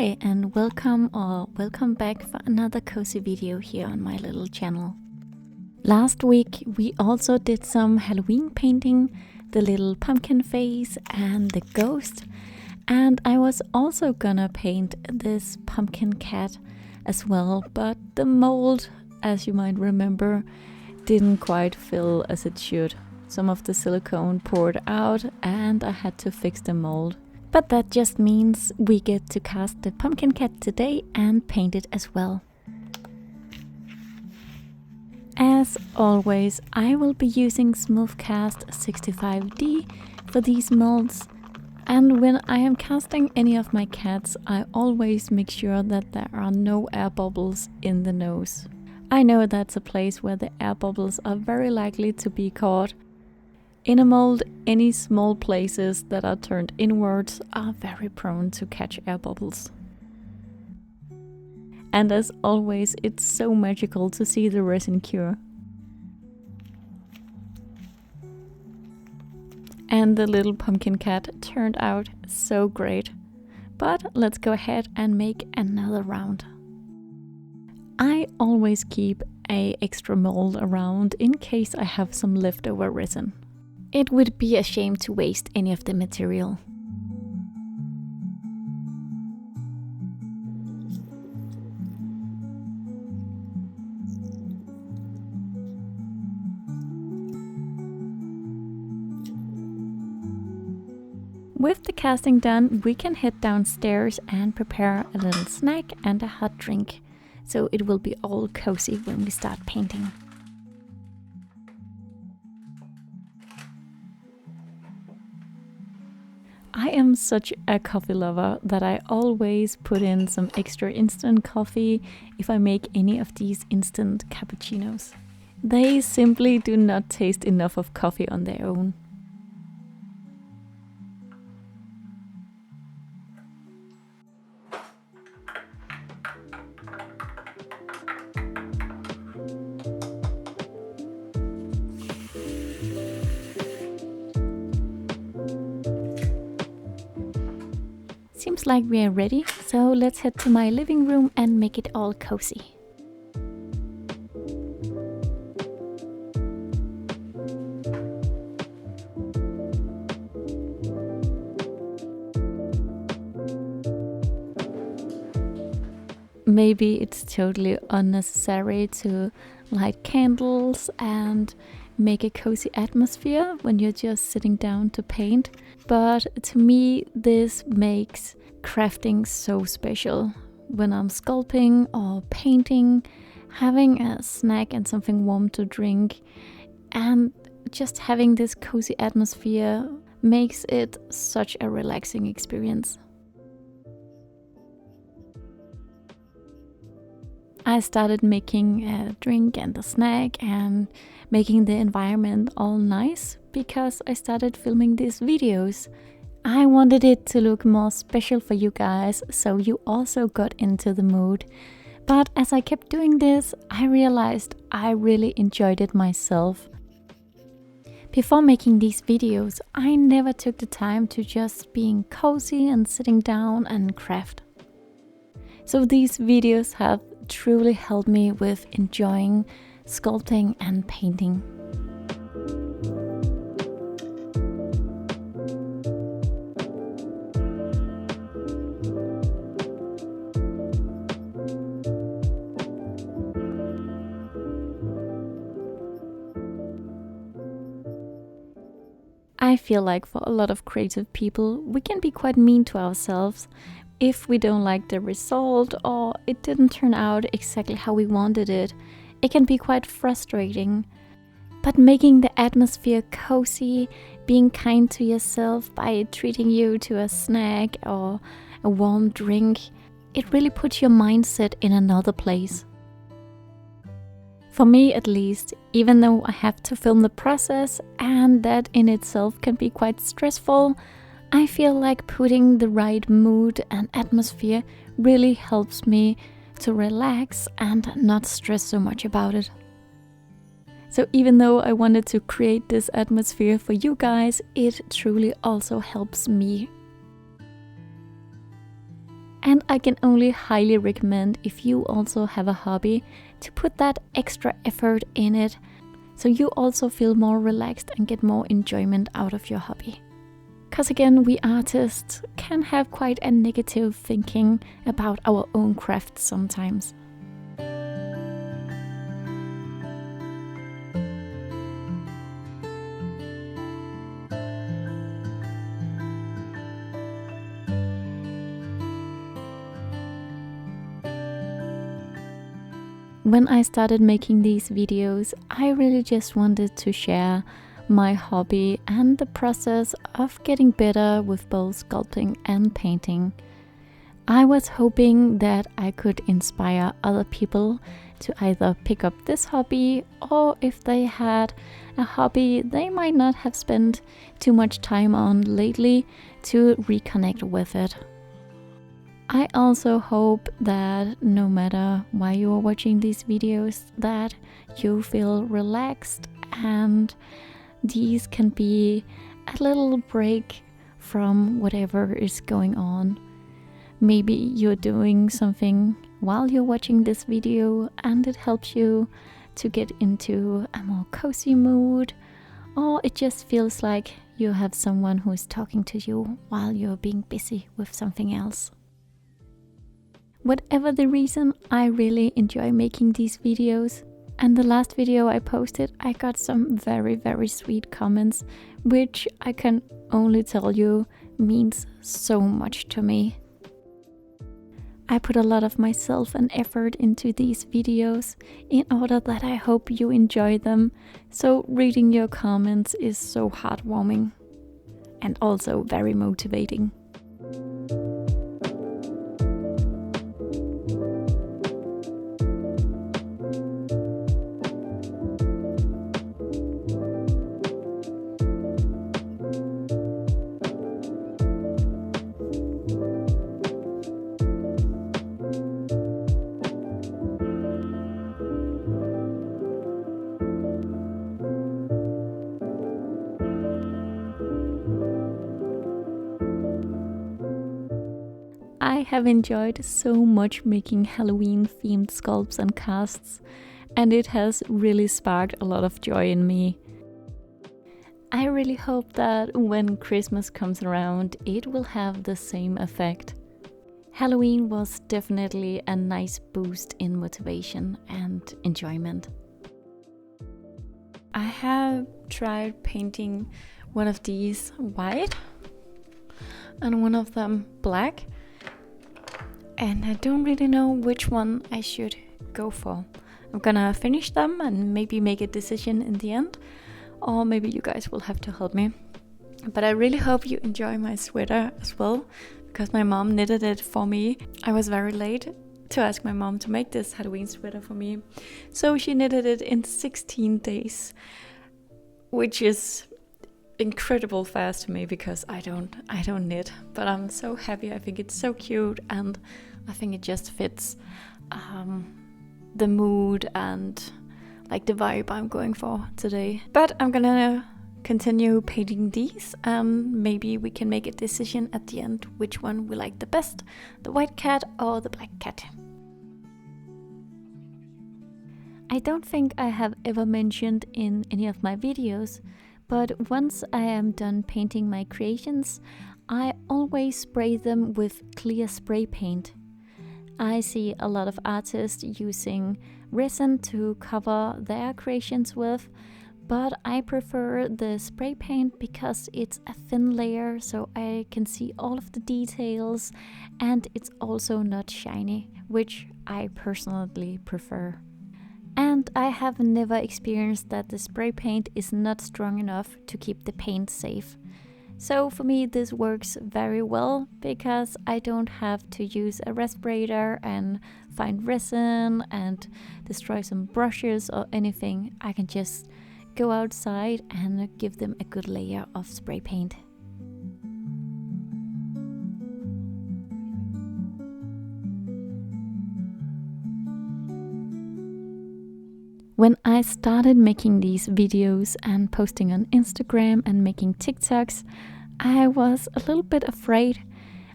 Hi and welcome back for another cozy video here on my little channel. Last week we also did some Halloween painting, the little pumpkin face and the ghost, and I was also gonna paint this pumpkin cat as well, but the mold, as you might remember, didn't quite fill as it should. Some of the silicone poured out and I had to fix the mold. But that just means we get to cast the pumpkin cat today and paint it as well. As always, I will be using Smoothcast 65D for these molds. And when I am casting any of my cats, I always make sure that there are no air bubbles in the nose. I know that's a place where the air bubbles are very likely to be caught. In a mold, any small places that are turned inwards are very prone to catch air bubbles. And as always, it's so magical to see the resin cure. And the little pumpkin cat turned out so great. But let's go ahead and make another round. I always keep an extra mold around in case I have some leftover resin. It would be a shame to waste any of the material. With the casting done, we can head downstairs and prepare a little snack and a hot drink, so it will be all cozy when we start painting. I am such a coffee lover that I always put in some extra instant coffee if I make any of these instant cappuccinos. They simply do not taste enough of coffee on their own. Seems like we are ready, so let's head to my living room and make it all cozy. Maybe it's totally unnecessary to light candles and make a cozy atmosphere when you're just sitting down to paint, but to me this makes crafting so special. When I'm sculpting or painting, having a snack and something warm to drink and just having this cozy atmosphere makes it such a relaxing experience. I started making a drink and a snack and making the environment all nice because I started filming these videos. I wanted it to look more special for you guys, so you also got into the mood. But as I kept doing this, I realized I really enjoyed it myself. Before making these videos, I never took the time to just being cozy and sitting down and craft. So these videos have truly helped me with enjoying sculpting and painting. I feel like for a lot of creative people, we can be quite mean to ourselves if we don't like the result or it didn't turn out exactly how we wanted it. It can be quite frustrating. But making the atmosphere cozy, being kind to yourself by treating you to a snack or a warm drink, it really puts your mindset in another place. For me at least, even though I have to film the process and that in itself can be quite stressful, I feel like putting the right mood and atmosphere really helps me to relax and not stress so much about it. So even though I wanted to create this atmosphere for you guys, it truly also helps me. And I can only highly recommend, if you also have a hobby, to put that extra effort in it, so you also feel more relaxed and get more enjoyment out of your hobby. Because again, we artists can have quite a negative thinking about our own craft sometimes. When I started making these videos, I really just wanted to share my hobby and the process of getting better with both sculpting and painting. I was hoping that I could inspire other people to either pick up this hobby, or if they had a hobby they might not have spent too much time on lately, to reconnect with it. I also hope that no matter why you are watching these videos, that you feel relaxed, and these can be a little break from whatever is going on. Maybe you're doing something while you're watching this video and it helps you to get into a more cozy mood, or it just feels like you have someone who is talking to you while you're being busy with something else. Whatever the reason, I really enjoy making these videos, and the last video I posted, I got some very sweet comments, which I can only tell you means so much to me. I put a lot of myself and effort into these videos in order that I hope you enjoy them, so reading your comments is so heartwarming and also very motivating. I have enjoyed so much making Halloween themed sculpts and casts, and it has really sparked a lot of joy in me. I really hope that when Christmas comes around, it will have the same effect. Halloween was definitely a nice boost in motivation and enjoyment. I have tried painting one of these white and one of them black, and I don't really know which one I should go for. I'm gonna finish them and maybe make a decision in the end, or maybe you guys will have to help me. But I really hope you enjoy my sweater as well, because my mom knitted it for me. I was very late to ask my mom to make this Halloween sweater for me, so she knitted it in 16 days, which is incredible fast to me because I don't knit. But I'm so happy. I think it's so cute, and I think it just fits the mood and like the vibe I'm going for today. But I'm gonna continue painting these, and maybe we can make a decision at the end which one we like the best, the white cat or the black cat. I don't think I have ever mentioned in any of my videos, but once I am done painting my creations, I always spray them with clear spray paint. I see a lot of artists using resin to cover their creations with, but I prefer the spray paint because it's a thin layer, so I can see all of the details, and it's also not shiny, which I personally prefer. And I have never experienced that the spray paint is not strong enough to keep the paint safe. So for me this works very well, because I don't have to use a respirator and find resin and destroy some brushes or anything. I can just go outside and give them a good layer of spray paint. When I started making these videos and posting on Instagram and making TikToks, I was a little bit afraid.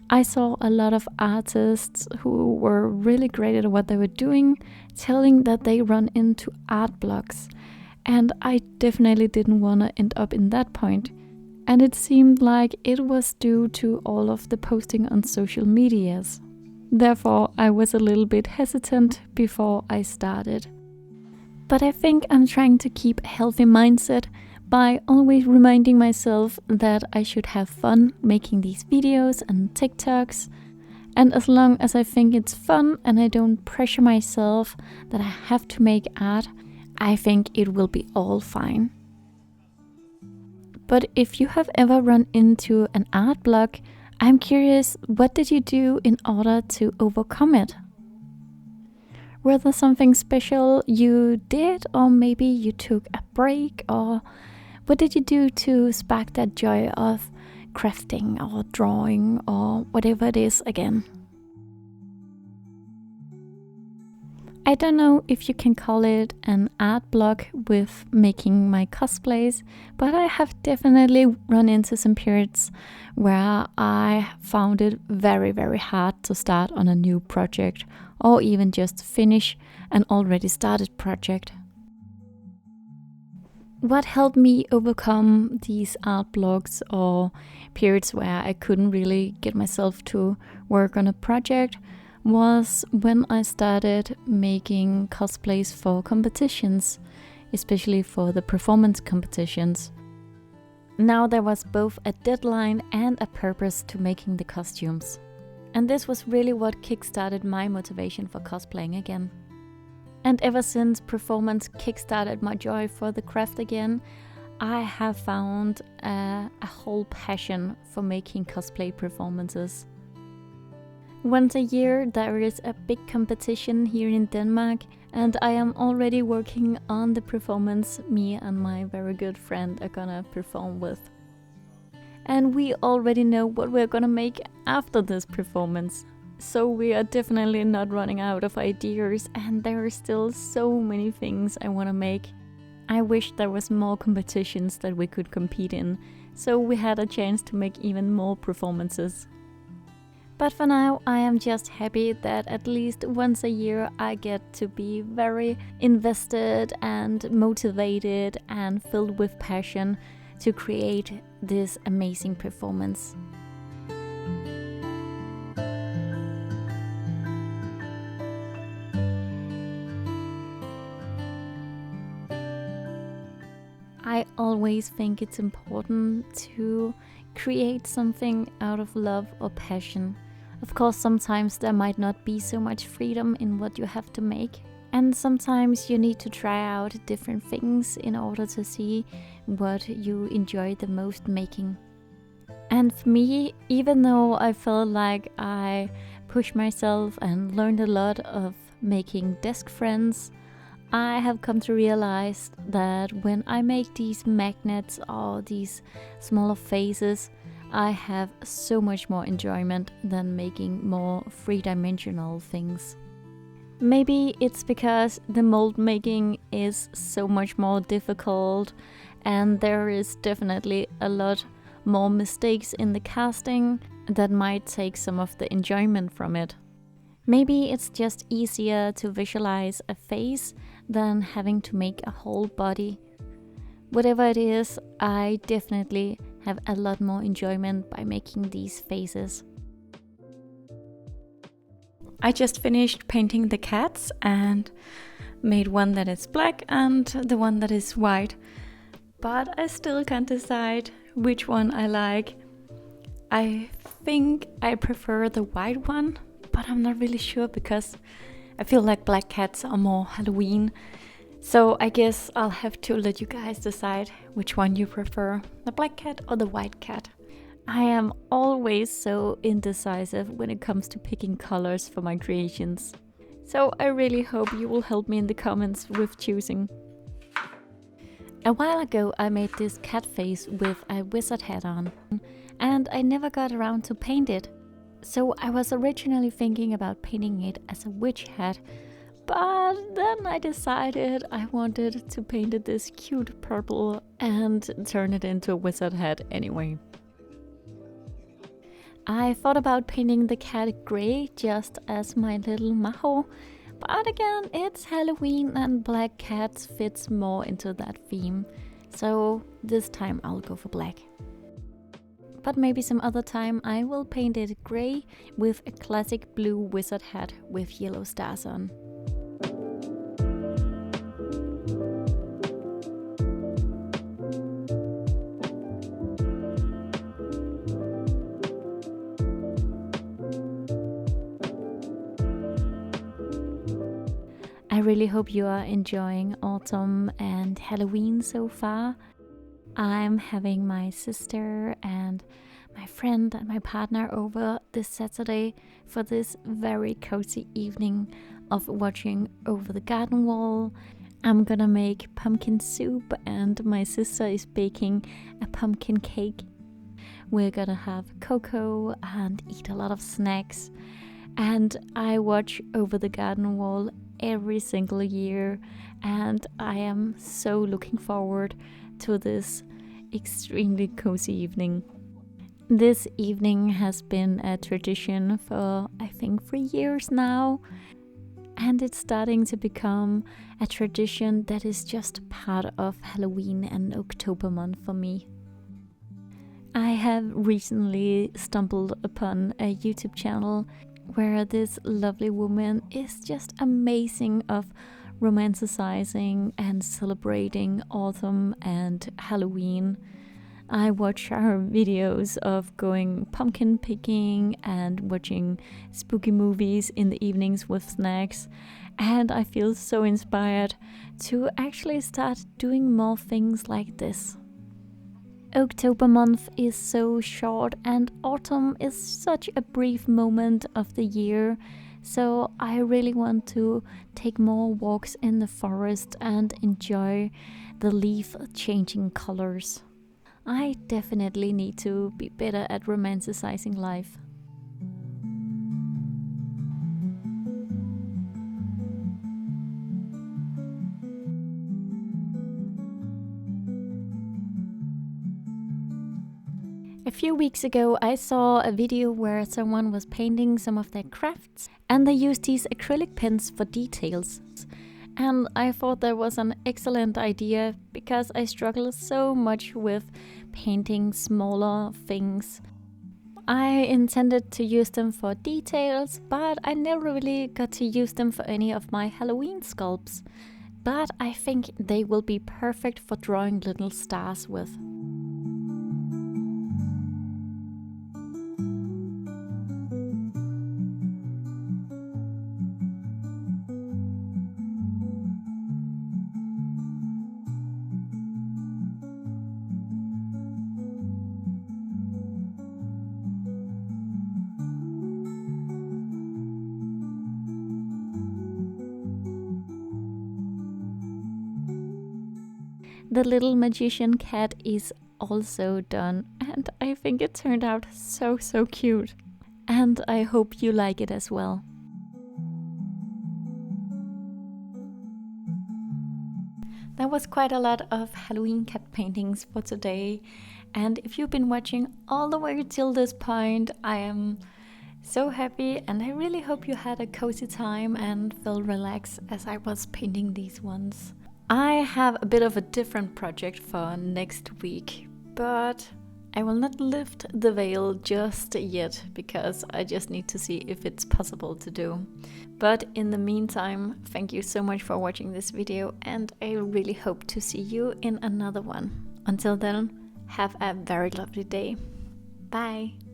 I saw a lot of artists who were really great at what they were doing, telling that they run into art blocks. And I definitely didn't want to end up in that point. And it seemed like it was due to all of the posting on social medias. Therefore, I was a little bit hesitant before I started. But I think I'm trying to keep a healthy mindset by always reminding myself that I should have fun making these videos and TikToks. And as long as I think it's fun and I don't pressure myself that I have to make art, I think it will be all fine. But if you have ever run into an art block, I'm curious, what did you do in order to overcome it? Were there something special you did, or maybe you took a break, or what did you do to spark that joy of crafting or drawing or whatever it is again? I don't know if you can call it an art block with making my cosplays, but I have definitely run into some periods where I found it very, very hard to start on a new project or even just finish an already started project. What helped me overcome these art blocks or periods where I couldn't really get myself to work on a project was when I started making cosplays for competitions, especially for the performance competitions. Now there was both a deadline and a purpose to making the costumes. And this was really what kickstarted my motivation for cosplaying again. And ever since performance kickstarted my joy for the craft again, I have found a whole passion for making cosplay performances. Once a year there is a big competition here in Denmark, and I am already working on the performance me and my very good friend are gonna perform with. And we already know what we're gonna make after this performance. So we are definitely not running out of ideas, and there are still so many things I want to make. I wish there was more competitions that we could compete in, so we had a chance to make even more performances. But for now, I am just happy that at least once a year I get to be very invested and motivated and filled with passion to create this amazing performance. I always think it's important to create something out of love or passion. Of course, sometimes there might not be so much freedom in what you have to make, and sometimes you need to try out different things in order to see what you enjoy the most making. And for me, even though I felt like I pushed myself and learned a lot of making desk friends, I have come to realize that when I make these magnets or these smaller faces, I have so much more enjoyment than making more three-dimensional things. Maybe it's because the mold making is so much more difficult, and there is definitely a lot more mistakes in the casting that might take some of the enjoyment from it. Maybe it's just easier to visualize a face than having to make a whole body. Whatever it is, I definitely have a lot more enjoyment by making these faces. I just finished painting the cats and made one that is black and the one that is white. But I still can't decide which one I like. I think I prefer the white one, but I'm not really sure because I feel like black cats are more Halloween. So I guess I'll have to let you guys decide which one you prefer, the black cat or the white cat. I am always so indecisive when it comes to picking colors for my creations. So I really hope you will help me in the comments with choosing. A while ago I made this cat face with a wizard hat on, and I never got around to paint it. So I was originally thinking about painting it as a witch hat, but then I decided I wanted to paint it this cute purple and turn it into a wizard hat anyway. I thought about painting the cat grey just as my little Maho, but again, it's Halloween and black cats fits more into that theme, so this time I'll go for black. But maybe some other time I will paint it grey with a classic blue wizard hat with yellow stars on. I really hope you are enjoying autumn and Halloween so far. I'm having my sister and my friend and my partner over this Saturday for this very cozy evening of watching over the garden wall. I'm gonna make pumpkin soup and my sister is baking a pumpkin cake. We're gonna have cocoa and eat a lot of snacks. And I watch over the garden wall every single year, and I am so looking forward to this extremely cozy evening. This evening has been a tradition for I think 3 years now, and it's starting to become a tradition that is just part of Halloween and October month for me. I have recently stumbled upon a YouTube channel where this lovely woman is just amazing of romanticizing and celebrating autumn and Halloween. I watch her videos of going pumpkin picking and watching spooky movies in the evenings with snacks, and I feel so inspired to actually start doing more things like this. October month is so short and autumn is such a brief moment of the year, so I really want to take more walks in the forest and enjoy the leaf changing colors. I definitely need to be better at romanticizing life. A few weeks ago I saw a video where someone was painting some of their crafts and they used these acrylic pens for details. And I thought that was an excellent idea because I struggle so much with painting smaller things. I intended to use them for details, but I never really got to use them for any of my Halloween sculpts. But I think they will be perfect for drawing little stars with. The little magician cat is also done, and I think it turned out so cute. And I hope you like it as well. That was quite a lot of Halloween cat paintings for today, and if you've been watching all the way till this point, I am so happy and I really hope you had a cozy time and felt relaxed as I was painting these ones. I have a bit of a different project for next week, but I will not lift the veil just yet because I just need to see if it's possible to do. But in the meantime, thank you so much for watching this video and I really hope to see you in another one. Until then, have a very lovely day. Bye!